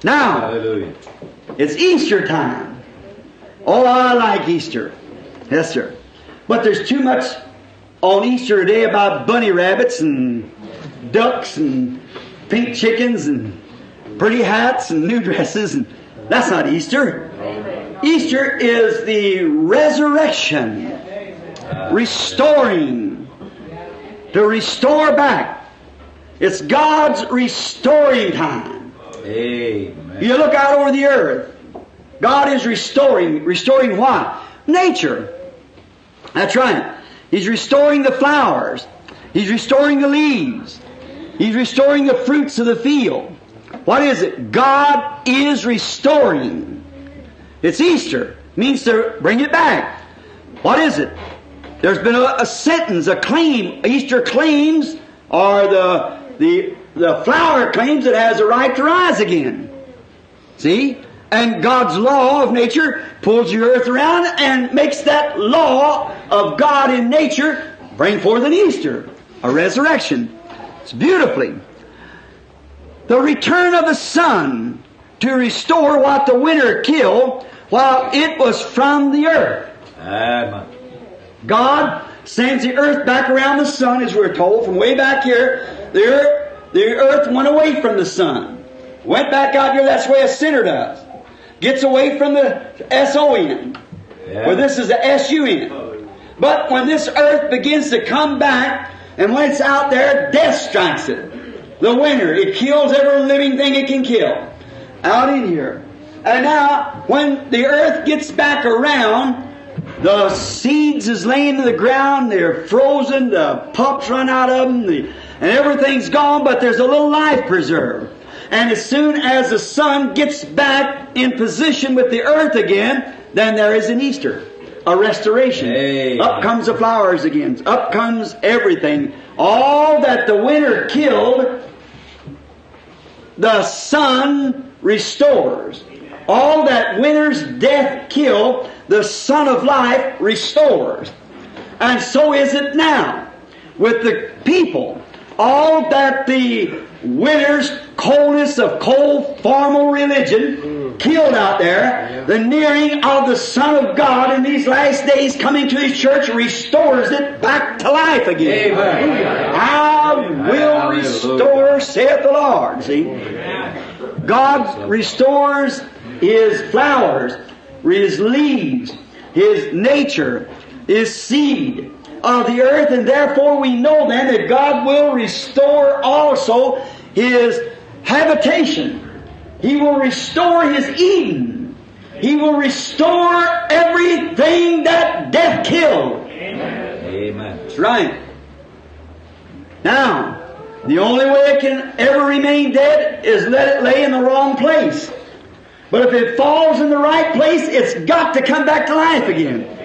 Now, Hallelujah. it's Easter time. Oh, I like Easter. Yes, sir. But there's too much on Easter today about bunny rabbits and ducks and pink chickens and pretty hats and new dresses. And that's not Easter. Easter is the resurrection. Restoring. To restore back. It's God's restoring time. Amen. You look out over the earth. God is restoring. Restoring what? Nature. That's right. He's restoring the flowers. He's restoring the leaves. He's restoring the fruits of the field. What is it? God is restoring. It's Easter. It means to bring it back. What is it? There's been a sentence, a claim. Easter claims are the flower claims it has a right to rise again. See? And God's law of nature pulls the earth around and makes that law of God in nature bring forth an Easter, a resurrection. It's beautifully. The return of the sun to restore what the winter killed while it was from the earth. Amen. God sends the earth back around the sun, as we're told, from way back here. The earth went away from the sun. Went back out here, that's the way a sinner does. Gets away from the S-O-N. Yeah. Well, this is the S-U-N. But when this earth begins to come back, and when it's out there, death strikes it. The winter, it kills every living thing it can kill. Out in here. And now, when the earth gets back around, the seeds is laying to the ground, they're frozen, the pups run out of them, and everything's gone, but there's a little life preserved. And as soon as the sun gets back in position with the earth again, then there is an Easter, a restoration. Amen. Up comes the flowers again. Up comes everything. All that the winter killed, the sun restores. All that winter's death killed, the Son of Life restores. And so is it now with the people. All that the winter's coldness of cold formal religion killed out there, the nearing of the Son of God in these last days coming to His church restores it back to life again. Amen. I will restore, saith the Lord. See? God restores His flowers, His leaves, His nature, His seed of the earth, and therefore we know then that God will restore also His habitation. He will restore His Eden. He will restore everything that death killed. Amen. That's right. Now, the only way it can ever remain dead is let it lay in the wrong place. But if it falls in the right place, it's got to come back to life again.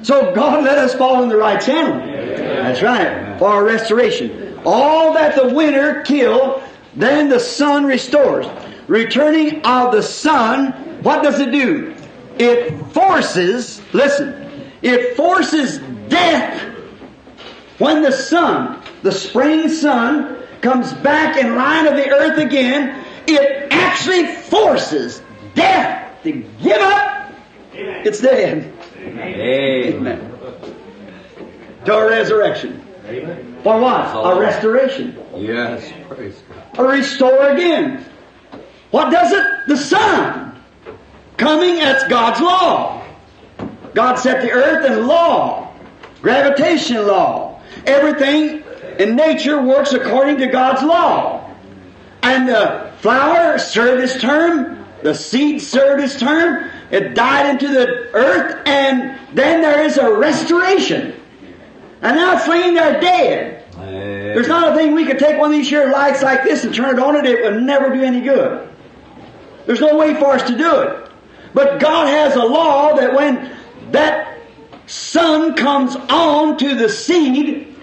So God let us fall in the right channel. That's right. For our restoration. All that the winter killed, then the sun restores. Returning of the sun, what does it do? It forces, listen, it forces death. When the sun, the spring sun, comes back in line of the earth again, it actually forces death to give up. It's dead. Amen. To a resurrection. For what? A restoration. Yes. Praise God. A restore again. What does it? The sun. Coming, that's God's law. God set the earth in law. Gravitation law. Everything in nature works according to God's law. And the flower served its term. The seed served its term. It died into the earth, and then there is a restoration. And now it's laying there dead. There's not a thing we could take one of these here lights like this and turn it on, and it would never do any good. There's no way for us to do it. But God has a law that when that sun comes on to the seed,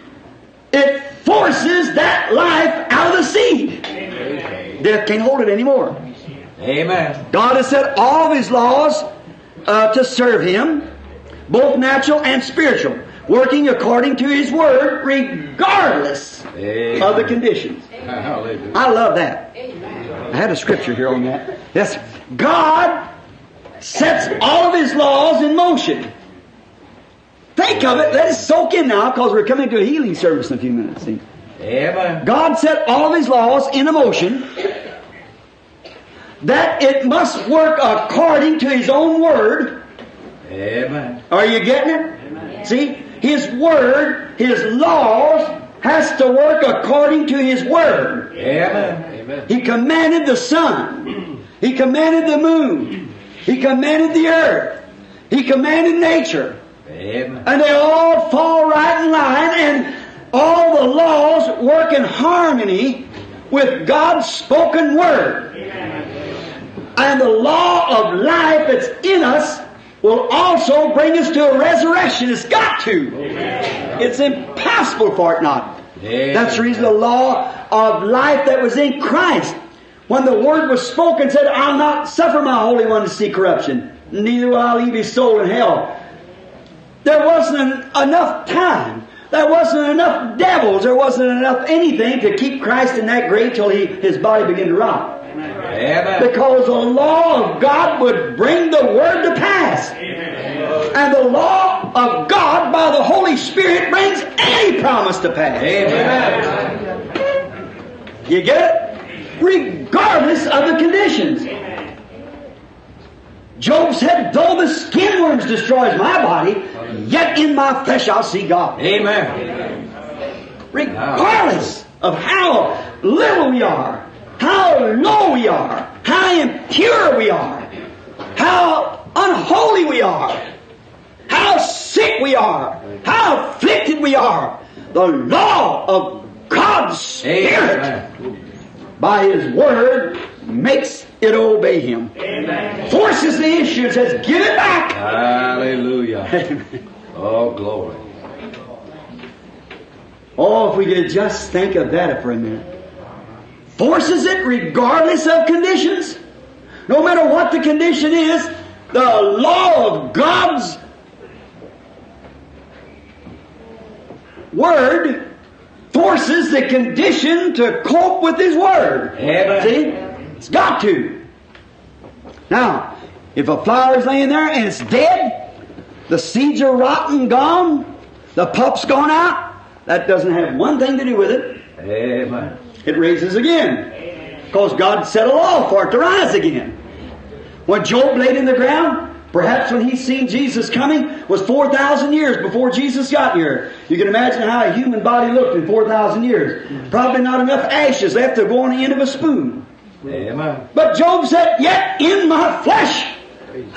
it forces that life out of the seed. Death can't hold it anymore. Amen. God has set all of His laws to serve Him, both natural and spiritual, working according to His Word, regardless of the conditions. Hallelujah. I love that. I had a scripture here on that. Yes. God sets all of His laws in motion. Think of it. Let it soak in now, because we're coming to a healing service in a few minutes. See? Amen. God set all of His laws in motion, that it must work according to His own Word. Amen. Are you getting it? Amen. See? His Word, His laws, has to work according to His Word. Amen. He commanded the sun. He commanded the moon. He commanded the earth. He commanded nature. Amen. And they all fall right in line, and all the laws work in harmony with God's spoken Word. And the law of life that's in us will also bring us to a resurrection. It's got to. It's impossible for it not. That's the reason the law of life that was in Christ, when the Word was spoken, said, I'll not suffer my Holy One to see corruption, neither will I leave His soul in hell. There wasn't enough time. There wasn't enough devils. There wasn't enough anything to keep Christ in that grave till His body began to rot. Amen. Because the law of God would bring the Word to pass. And the law of God by the Holy Spirit brings any promise to pass. Amen. You get it? Regardless of the conditions. Job said, though the skin worms destroys my body, yet in my flesh I'll see God. Amen. Regardless of how little we are, how low we are, how impure we are, how unholy we are, how sick we are, how afflicted we are, the law of God's Spirit, Amen. by His Word, makes it obey Him. Amen. Forces the issue and says, give it back. Hallelujah. Oh, glory. Oh, if we could just think of that for a minute. Forces it regardless of conditions. No matter what the condition is, the law of God's Word forces the condition to cope with His Word. Amen. See? It's got to. Now, if a flower is laying there and it's dead, the seeds are rotten, gone, the pulp's gone out, that doesn't have one thing to do with it. Amen. It raises again. Because God set a law for it to rise again. When Job laid in the ground, perhaps when he seen Jesus coming, was 4,000 years before Jesus got here. You can imagine how a human body looked in 4,000 years. Probably not enough ashes left to go on the end of a spoon. Amen. But Job said, yet in my flesh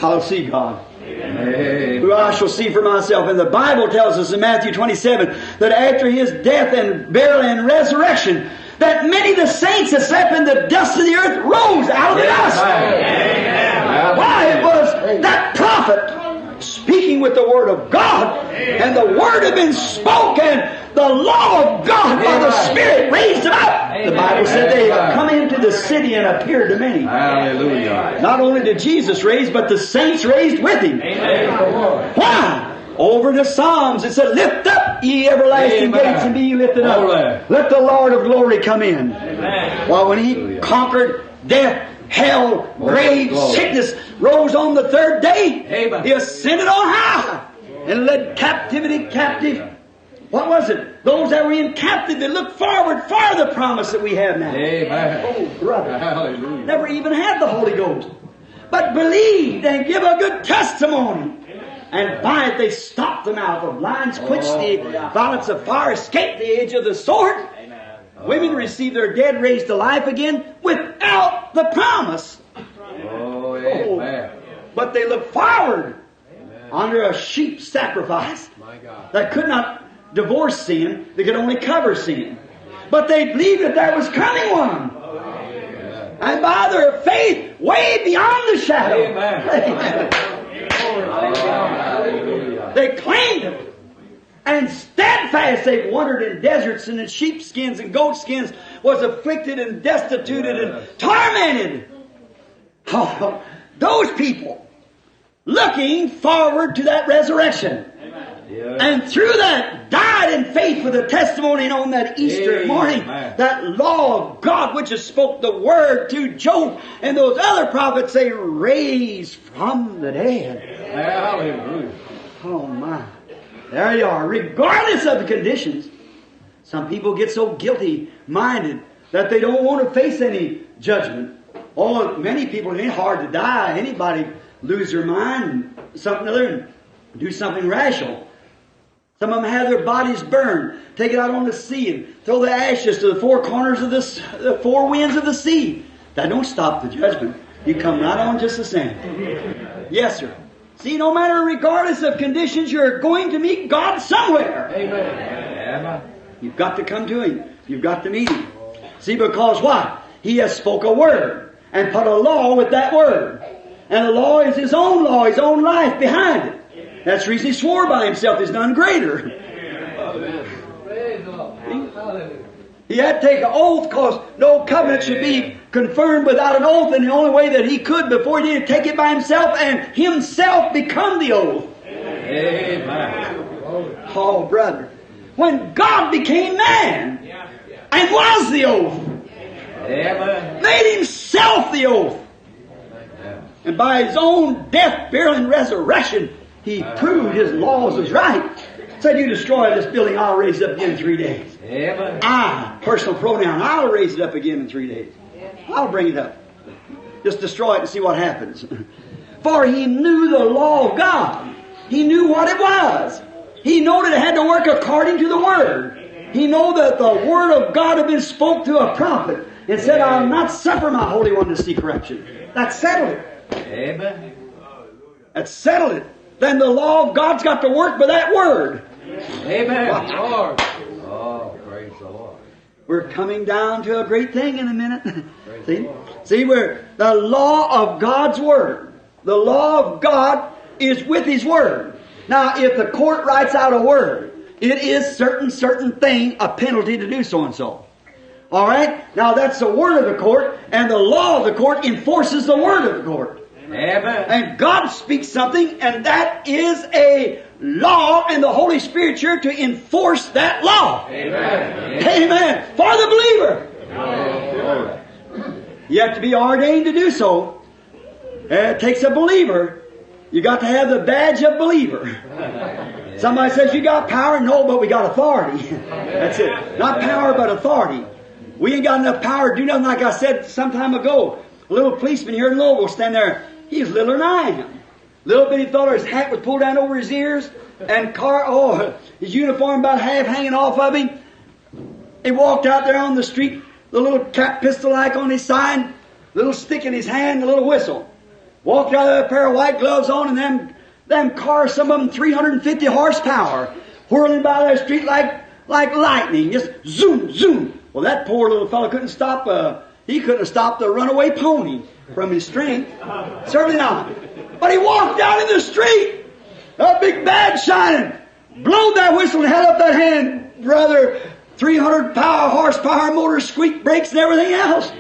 I'll see God. Amen. Who I shall see for myself. And the Bible tells us in Matthew 27 that after His death and burial and resurrection, that many of the saints that slept in the dust of the earth rose out of the dust. Amen. Why? It was that prophet speaking with the Word of God, and the Word had been spoken. The law of God by the Spirit raised them up. The Bible said they come into the city and appeared to many. Hallelujah. Not only did Jesus raise, but the saints raised with Him. Why? Over the Psalms it said, lift up ye everlasting Amen. gates and be ye lifted up. Glory. Let the Lord of glory come in. Amen. Well, when He conquered death, hell, grave, glory. sickness, rose on the third day, Amen. He ascended on high and led captivity captive. What was it? Those that were in captivity looked forward for the promise that we have now. Amen. Oh, brother. Hallelujah. Never even had the Holy Ghost, but believed and give a good testimony. And by it they stopped the mouth of lions, quenched the violence of fire, escaped the edge of the sword. Women received their dead raised to life again without the promise. Oh, amen. But they looked forward under a sheep sacrifice that could not divorce sin, they could only cover sin. But they believed that there was coming one. And by their faith, way beyond the shadow, Amen. they claimed it. And steadfast they wandered in deserts and in sheepskins and goatskins, was afflicted and destituted and tormented. Oh, those people looking forward to that resurrection. And through that, died in faith with a testimony on that Easter morning. That law of God which has spoke the word to Job and those other prophets, they raised from the dead. Hallelujah. Oh my. There you are. Regardless of the conditions. Some people get so guilty-minded that they don't want to face any judgment. Oh, many people, it ain't hard to die. Anybody lose their mind and something other and do something rational. Some of them have their bodies burned, take it out on the sea and throw the ashes to the four corners of the four winds of the sea. That don't stop the judgment. You come right on just the same. Yes, sir. See, no matter, regardless of conditions, you're going to meet God somewhere. Amen. You've got to come to Him. You've got to meet Him. See, because what? He has spoke a word and put a law with that word. And the law is His own law, His own life behind it. That's the reason He swore by Himself He's none greater. He had to take an oath because no covenant should be confirmed without an oath, and the only way that He could before He did take it by Himself and Himself become the oath. Amen. Oh, brother. When God became man and was the oath, Amen. made Himself the oath, and by His own death, burial, and resurrection, He proved His laws was right. Said, you destroy this building, I'll raise it up again in 3 days. Amen. I, personal pronoun, I'll raise it up again in 3 days. I'll bring it up. Just destroy it and see what happens. For He knew the law of God. He knew what it was. He knew that it had to work according to the Word. He knew that the Word of God had been spoke to a prophet and said, I'll not suffer my Holy One to see corruption. That settled it. Amen. That settled it. Then the law of God's got to work by that Word. Amen. Lord. Oh, praise the Lord. We're coming down to a great thing in a minute. See, we're the law of God's Word. The law of God is with His Word. Now, if the court writes out a word, it is certain thing, a penalty to do so and so. All right? Now, that's the word of the court, and the law of the court enforces the word of the court. Amen. And God speaks something, and that is a law, and the Holy Spirit's here to enforce that law. Amen. Amen. For the believer. You have to be ordained to do so. It takes a believer. You got to have the badge of believer. Somebody says, you got power? No, but we got authority. That's it. Not power, but authority. We ain't got enough power to do nothing. Like I said some time ago, a little policeman here in Louisville stand there. He's littler than I am. Little bitty fella, his hat was pulled down over his ears, and his uniform about half hanging off of him. He walked out there on the street, the little cap pistol like on his side, little stick in his hand, a little whistle. Walked out there, a pair of white gloves on, and them cars, some of them 350 horsepower, whirling by that street like lightning, just zoom, zoom. Well, that poor little fellow couldn't stop. He couldn't have stopped a runaway pony from his strength. Certainly not. But he walked out in the street, a big badge shining, blowed that whistle and held up that hand, brother. 300 horsepower motor, squeak brakes, and everything else.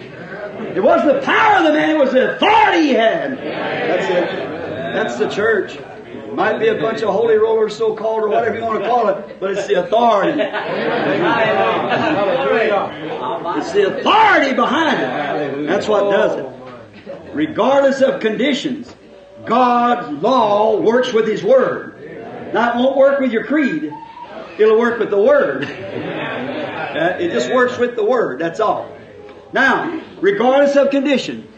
It wasn't the power of the man, it was the authority he had. That's it. That's the church. It might be a bunch of holy rollers, so-called, or whatever you want to call it, but it's the authority. It's the authority behind it. That's what does it. Regardless of conditions, God's law works with His Word. Now, it won't work with your creed. It'll work with the Word. It just works with the Word, that's all. Now, regardless of condition,